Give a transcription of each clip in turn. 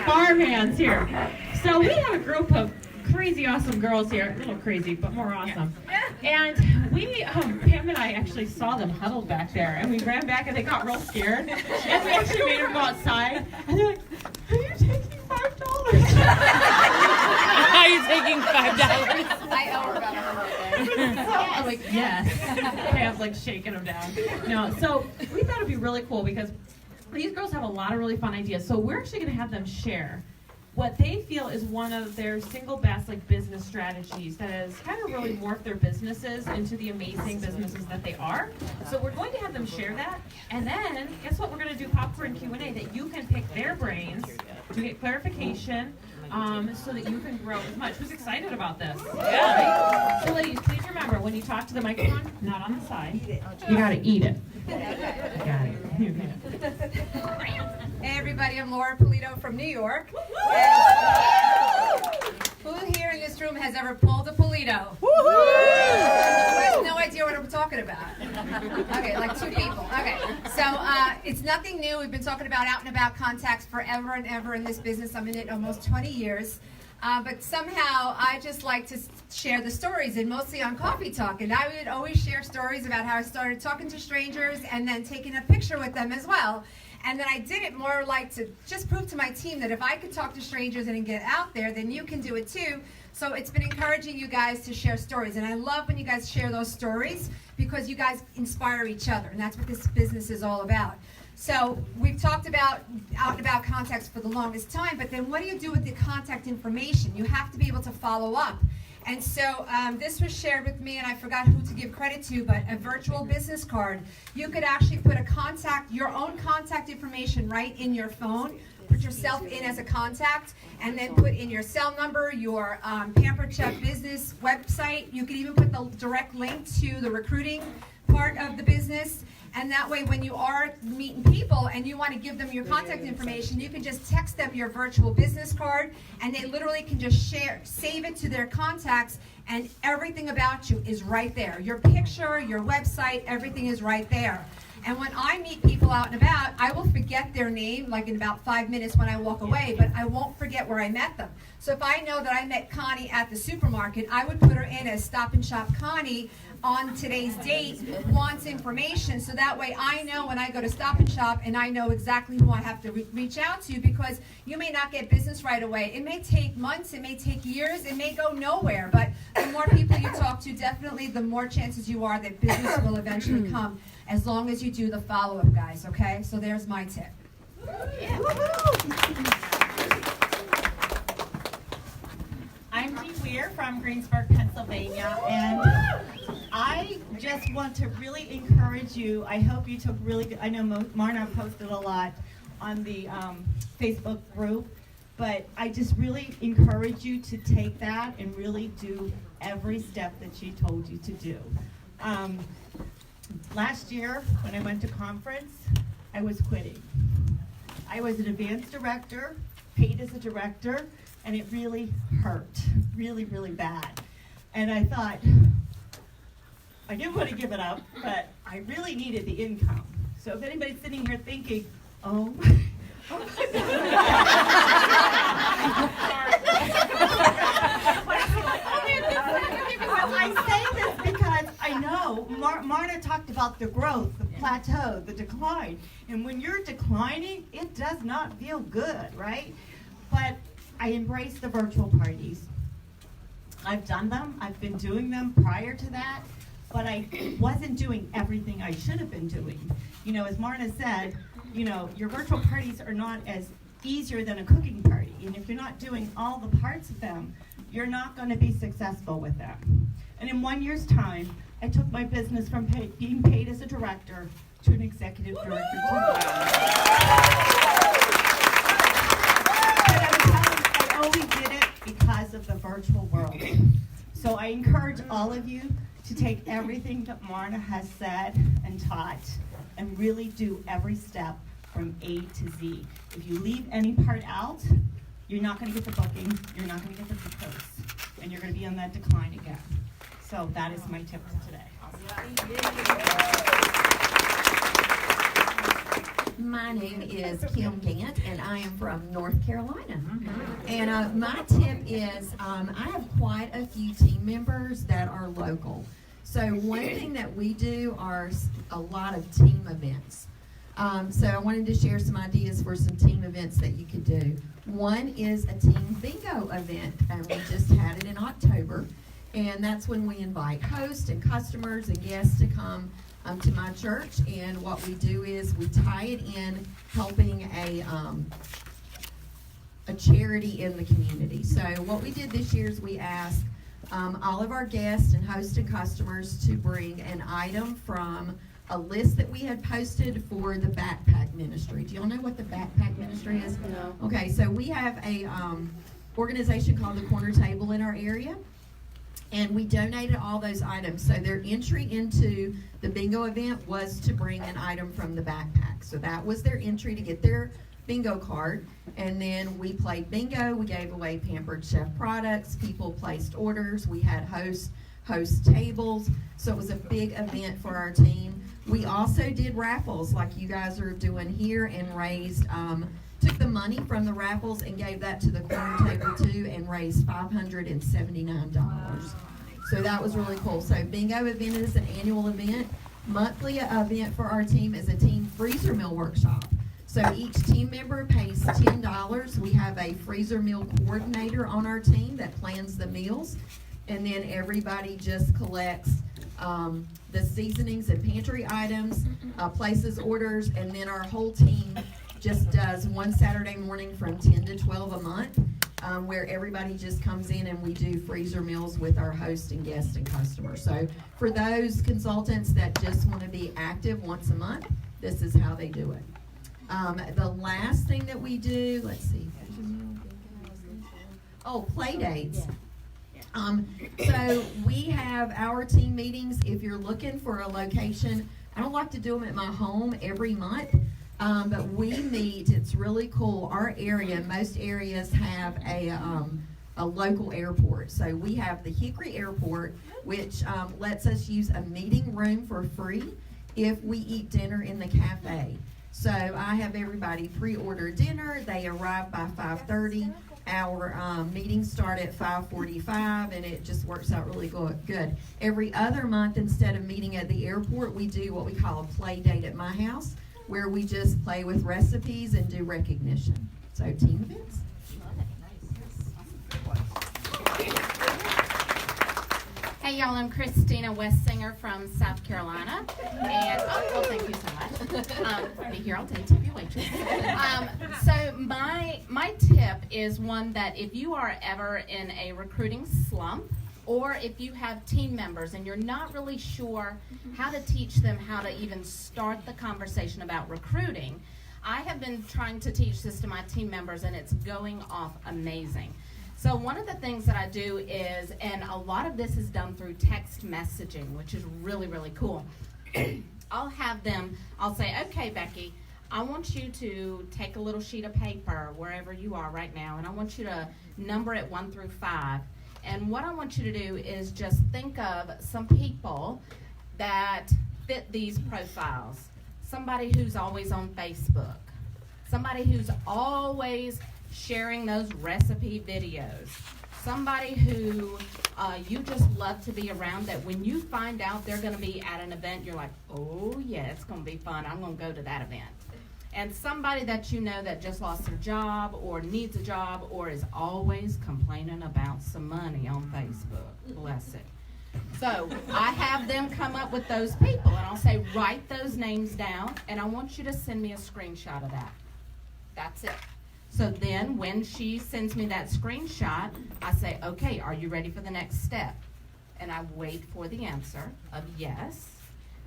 farm hands here. So we have a group of crazy awesome girls here. A little crazy, but more awesome. And we, Pam and I actually saw them huddled back there, and we ran back and they got real scared. And we actually made them go outside. And they're like, are you taking $5? Are you taking $5? I owe her about $100. I'm like, yes. Pam's like shaking them down. No, so we thought it'd be really cool because these girls have a lot of really fun ideas. So we're actually going to have them share what they feel is one of their single best business strategies that has kind of really morphed their businesses into the amazing businesses that they are. So we're going to have them share that, and then guess what? We're going to do popcorn Q&A that you can pick their brains to get clarification, so that you can grow as much. Who's excited about this? Yeah. Right? So ladies, please remember when you talk to the microphone, not on the side. You got to eat it. Got it. Hey everybody, I'm Laura Polito from New York. And who here in this room has ever pulled a Polito? Who has no idea what I'm talking about? Okay, like 2 people. Okay, so it's nothing new. We've been talking about out and about contacts forever and ever in this business. I'm in it almost 20 years. But somehow I just like to share the stories, and mostly on Coffee Talk. And I would always share stories about how I started talking to strangers and then taking a picture with them as well. And then I did it more like to just prove to my team that if I could talk to strangers and get out there, then you can do it too. So it's been encouraging you guys to share stories. And I love when you guys share those stories because you guys inspire each other. And that's what this business is all about. So we've talked about out and about contacts for the longest time, but then what do you do with the contact information? You have to be able to follow up. And so this was shared with me, and I forgot who to give credit to, but a virtual business card. You could actually put your own contact information right in your phone, put yourself in as a contact, and then put in your cell number, your Pampered Chef business website. You could even put the direct link to the recruiting part of the business. And that way, when you are meeting people and you want to give them your contact information, you can just text them your virtual business card, and they literally can just save it to their contacts, and everything about you is right there. Your picture, your website, everything is right there. And when I meet people out and about, I will forget their name like in about 5 minutes when I walk away, but I won't forget where I met them. So if I know that I met Connie at the supermarket, I would put her in as Stop and Shop Connie on today's date, wants information, so that way I know when I go to Stop and Shop and I know exactly who I have to reach out to, because you may not get business right away. It may take months, it may take years, it may go nowhere, but the more people you talk to, definitely the more chances you are that business will eventually come, as long as you do the follow-up, guys, okay? So there's my tip. Yeah. I'm Dee Weir from Greensburg, Pennsylvania, and I just want to really encourage you. I hope you took really good, I know Marna posted a lot on the Facebook group, but I just really encourage you to take that and really do every step that she told you to do. Last year, when I went to conference, I was quitting. I was an advanced director, paid as a director, and it really hurt, really, really bad. And I thought, I didn't want to give it up, but I really needed the income. So if anybody's sitting here thinking, oh, I say this because I know Marna talked about the growth, the plateau, the decline. And when you're declining, it does not feel good, right? But I embrace the virtual parties. I've done them. I've been doing them prior to that, but I wasn't doing everything I should have been doing. You know, as Marna said, you know, your virtual parties are not as easier than a cooking party. And if you're not doing all the parts of them, you're not going to be successful with them. And in 1 year's time, I took my business from being paid as a director to an executive director. I only did it because of the virtual world. So I encourage all of you to take everything that Marna has said and taught and really do every step from A to Z. If you leave any part out, you're not going to get the booking, you're not going to get the posts, and you're going to be on that decline again. So that is my tip for today. My name is Kim Gant, and I am from North Carolina. And my tip is I have quite a few team members that are local. So one thing that we do are a lot of team events. So I wanted to share some ideas for some team events that you could do. One is a team bingo event, and we just had it in October. And that's when we invite hosts and customers and guests to come to my church. And what we do is we tie it in helping a charity in the community. So what we did this year is we asked all of our guests and hosts and customers to bring an item from a list that we had posted for the backpack ministry. Do y'all know what the backpack ministry is? No. Okay, so we have a organization called the Corner Table in our area, and we donated all those items. So their entry into the bingo event was to bring an item from the backpack. So that was their entry to get their bingo card. And then we played bingo. We gave away Pampered Chef products. People placed orders. We had host tables. So it was a big event for our team. We also did raffles like you guys are doing here, and raised, took the money from the raffles and gave that to the Corner Table too, and raised $579. So that was really cool. So bingo event is an annual event. Monthly event for our team is a team freezer meal workshop. So each team member pays $10. We have a freezer meal coordinator on our team that plans the meals, and then everybody just collects the seasonings and pantry items, places orders, and then our whole team just does one Saturday morning from 10 to 12 a month, where everybody just comes in and we do freezer meals with our hosts and guests and customers. So for those consultants that just want to be active once a month, this is how they do it. The last thing that we do, let's see. Oh, play dates. So we have our team meetings. If you're looking for a location, I don't like to do them at my home every month, but we meet. It's really cool. Our area, most areas have a local airport. So we have the Hickory Airport, which lets us use a meeting room for free if we eat dinner in the cafe. So I have everybody pre-order dinner. They arrive by 5:30. Our meetings start at 5:45, and it just works out really good. Every other month, instead of meeting at the airport, we do what we call a play date at my house, where we just play with recipes and do recognition. So team events. Hey y'all, I'm Christina Westsinger from South Carolina, and well, thank you so much. Be here all day, tip your waitress. So my tip is one that if you are ever in a recruiting slump, or if you have team members and you're not really sure how to teach them how to even start the conversation about recruiting, I have been trying to teach this to my team members, and it's going off amazing. So one of the things that I do is, and a lot of this is done through text messaging, which is really, really cool. I'll say, okay, Becky, I want you to take a little sheet of paper wherever you are right now, and I want you to number it 1 through 5. And what I want you to do is just think of some people that fit these profiles. Somebody who's always on Facebook. Somebody who's always sharing those recipe videos. Somebody who you just love to be around, that when you find out they're going to be at an event, you're like, oh yeah, it's going to be fun. I'm going to go to that event. And somebody that you know that just lost their job or needs a job or is always complaining about some money on Facebook. Bless it. So I have them come up with those people, and I'll say, write those names down, and I want you to send me a screenshot of that. That's it. So then when she sends me that screenshot, I say, okay, are you ready for the next step? And I wait for the answer of yes.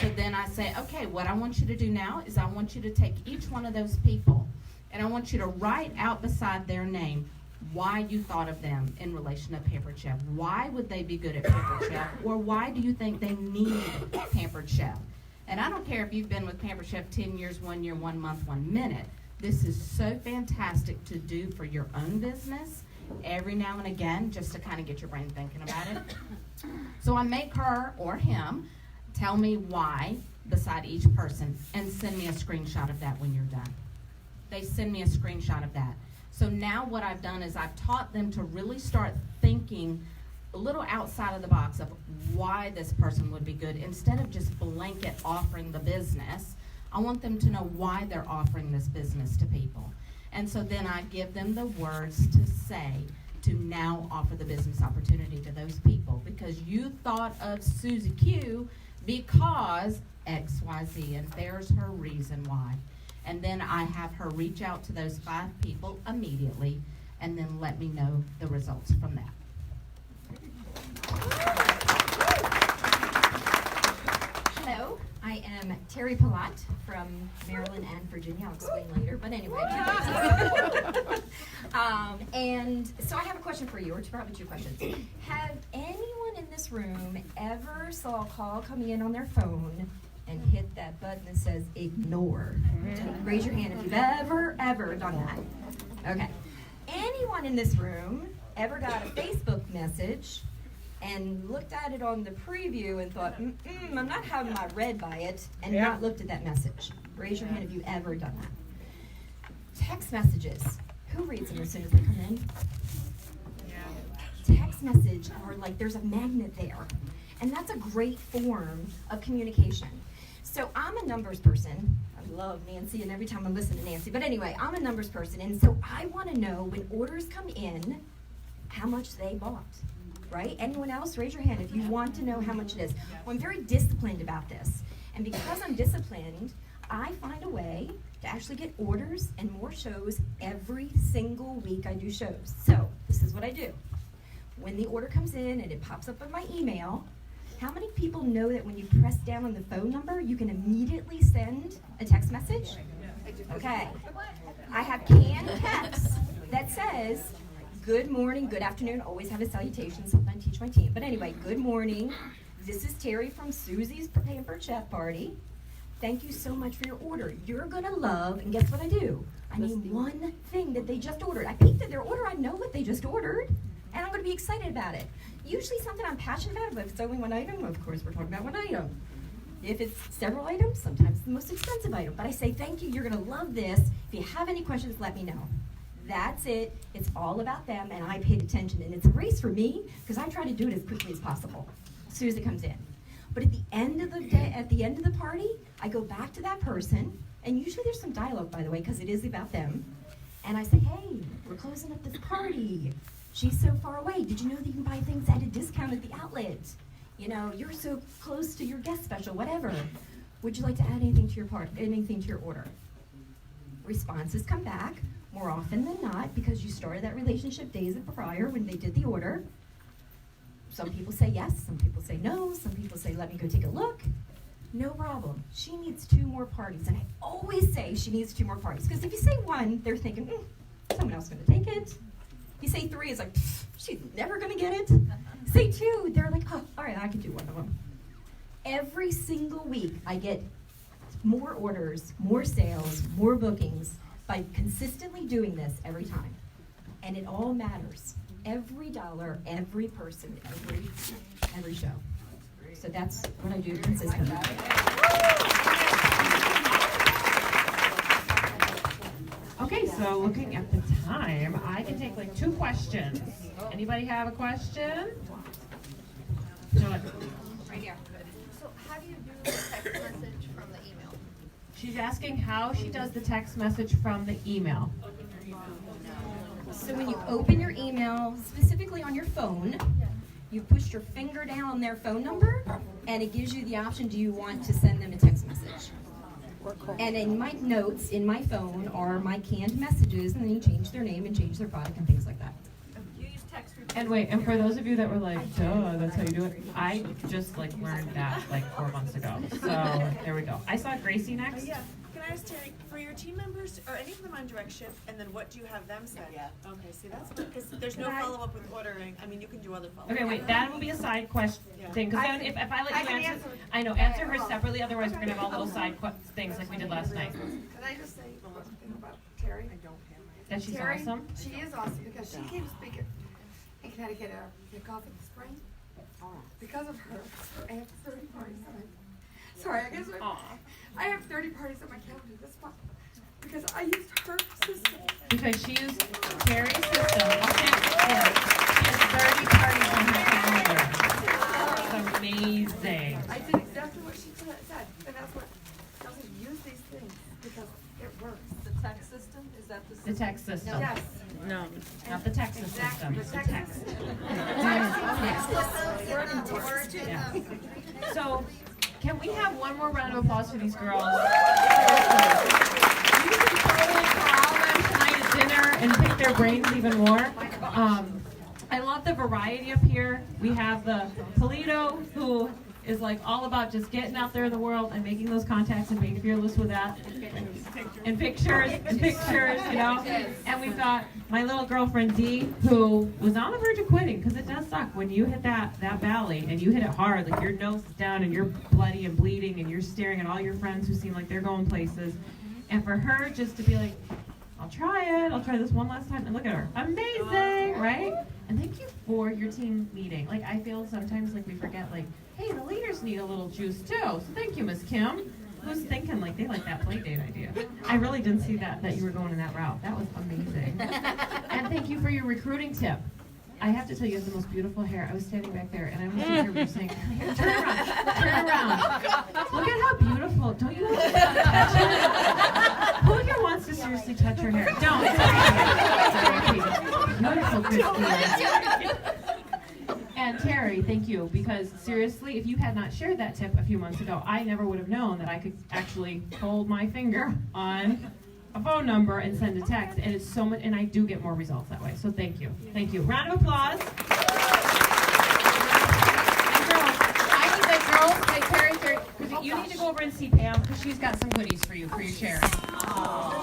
So then I say, okay, what I want you to do now is I want you to take each one of those people, and I want you to write out beside their name why you thought of them in relation to Pampered Chef. Why would they be good at Pampered Chef? Or why do you think they need Pampered Chef? And I don't care if you've been with Pampered Chef 10 years, 1 year, 1 month, 1 minute. This is so fantastic to do for your own business every now and again, just to kind of get your brain thinking about it. So I make her or him tell me why beside each person and send me a screenshot of that when you're done. They send me a screenshot of that. So now what I've done is I've taught them to really start thinking a little outside of the box of why this person would be good. Instead of just blanket offering the business, I want them to know why they're offering this business to people. And so then I give them the words to say to now offer the business opportunity to those people, because you thought of Susie Q because XYZ, and there's her reason why. And then I have her reach out to those 5 people immediately and then let me know the results from that. Hello, I am Terry Palat from Maryland and Virginia. I'll explain later, but anyway. And so I have a question for you, or probably 2 questions. Have anyone in this room ever saw a call coming in on their phone and hit that button that says ignore? Raise your hand if you've ever done that. Okay. Anyone in this room ever got a Facebook message and looked at it on the preview and thought, I'm not having my read by it, and not looked at that message? Raise your hand if you've ever done that. Text messages. Who reads them as soon as they come in? Text message are like there's a magnet there. And that's a great form of communication. So I'm a numbers person. I love Nancy, and every time I listen to Nancy. But anyway, I'm a numbers person, and so I want to know when orders come in, how much they bought. Right? Anyone else? Raise your hand if you want to know how much it is. Well, I'm very disciplined about this. And because I'm disciplined, I find a way to actually get orders and more shows every single week I do shows. So this is what I do. When the order comes in and it pops up on my email, how many people know that when you press down on the phone number, you can immediately send a text message? Okay. I have canned text that says, good morning, good afternoon, always have a salutation, something I teach my team. But anyway, good morning. This is Terry from Susie's Pampered Chef Party. Thank you so much for your order. You're going to love, and guess what I do? I name one thing that they just ordered. I peeked at their order, I know what they just ordered, and I'm going to be excited about it. Usually something I'm passionate about, but if it's only one item, of course we're talking about one item. If it's several items, sometimes it's the most expensive item. But I say, thank you, you're going to love this. If you have any questions, let me know. That's it. It's all about them, and I paid attention. And it's a race for me, because I try to do it as quickly as possible, as soon as it comes in. But at the end of the day, at the end of the party, I go back to that person, and usually there's some dialogue, by the way, because it is about them. And I say, hey, we're closing up this party. She's so far away. Did you know that you can buy things at a discount at the outlet? You know, you're so close to your guest special, whatever. Would you like to add anything to your anything to your order? Responses come back more often than not, because you started that relationship days prior when they did the order. Some people say yes, some people say no, some people say let me go take a look. No problem. She needs 2 more parties, and I always say she needs 2 more parties, because if you say 1, they're thinking, someone else is going to take it. You say 3, it's like, she's never going to get it. Say 2, they're like, oh, all right, I can do one of them. Every single week, I get more orders, more sales, more bookings by consistently doing this every time. And it all matters. Every dollar, every person, every show. So that's what I do consistently. Okay, so looking at the time, I can take like 2 questions. Anybody have a question? Do it. Right here. So how do you do the text message from the email? She's asking how she does the text message from the email. So when you open your email, specifically on your phone, you push your finger down on their phone number, and it gives you the option, do you want to send them a text message? And in my notes in my phone are my canned messages, and then you change their name and change their product and things like that. And wait, and for those of you that were like, duh, that's how you do it, I just like learned that like 4 months ago. So there we go. I saw Gracie next. Yeah. Can I ask Terry, for your team members, are any of them on direct shift, and then what do you have them send? Yeah. Okay, see, that's good, because there's no follow-up with ordering. I mean, you can do other follow-up. Okay, wait, that will be a side question thing, because then if I let you answer, I know, answer her separately, otherwise we're gonna have all little side things like we did last night. Can I just say one thing about Terry? That she's Terry, awesome. she is awesome, because she came speaking in Connecticut at a kickoff in the spring. Because of her, I have 30 parties on it. Sorry, I guess I have 30 parties on my calendar this month because I used her system. Because she used Terry's system. Okay, yeah. She has 30 parties on her calendar. It's amazing. I did exactly what she said, and that's what I was use these things because it works. The text system, is that the The system? text system. Yes. No. Not the Texas system. It's the text. Yeah. So, can we have one more round of applause for these girls? You can totally corral them tonight at dinner and pick their brains even more. I love the variety up here. We have the Toledo, who is like all about just getting out there in the world and making those contacts and being fearless with that. And pictures, you know. And we've got my little girlfriend Dee, who was on the verge of quitting because it does suck when you hit that valley and you hit it hard, like your nose is down and you're bloody and bleeding and you're staring at all your friends who seem like they're going places. And for her just to be like, I'll try this one last time, and look at her, amazing, right? And thank you for your team meeting. Like, I feel sometimes like we forget, like, hey, the leaders need a little juice too. So thank you, Miss Kim. Who's thinking like they like that play date idea? I really didn't see that you were going in that route. That was amazing. And thank you for your recruiting tip. I have to tell you have the most beautiful hair. I was standing back there and I was sitting here when you were saying, turn around. Look at how beautiful. Don't you want to touch it? Who here wants to seriously touch her hair? Don't. It's beautiful, Christine. And Terry, thank you, because seriously, if you had not shared that tip a few months ago, I never would have known that I could actually hold my finger on a phone number and send a text, and it's so much, and I do get more results that way. So thank you. Round of applause. And girls, I need the girls, like Terry, because you need to go over and see Pam because she's got some goodies for you for your share.